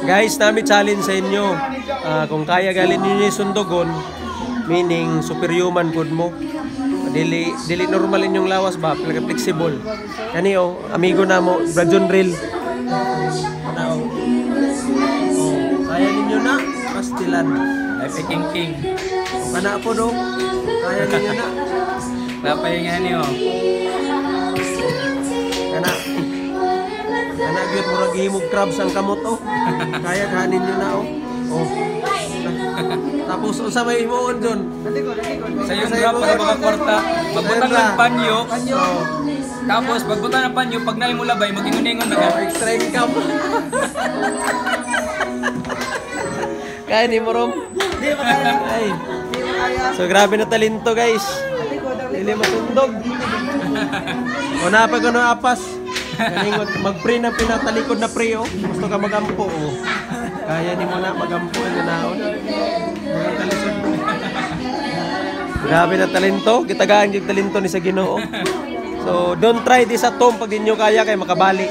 Guys, namin challenge sa inyo. Kung kaya galin ninyo yung sundogon, meaning superhuman good mo. Dili normal inyong lawas ba, flexible. Kani amigo na mo, Brajon Real. Kaya ninyo na, pastilan. Life king. Kana po do, kaya ninyo na. Napahinga niyo. Kana gyud murag himog crabs ang kamot Kaya kanin niyo na Tapos unsa may himuon dun? Sa yung grab para mga kwarta, magbutang ng panyo. Tapos pagbutang ng panyo, pag naay mo labay, mag-ingon-ingon na ka. Extra income. Kaya ni mo rom. Ay. So grabe na talento guys. Dili matundog. Una pa kuno apas. Kaning mag-pre na pinatalikod na pre Gusto ka magampo Kaya ni mo na magampo naon. Grabe na talento, gitagaan yung talento ni sa Ginoo. So don't try this at home pag inyo kaya kay makabali.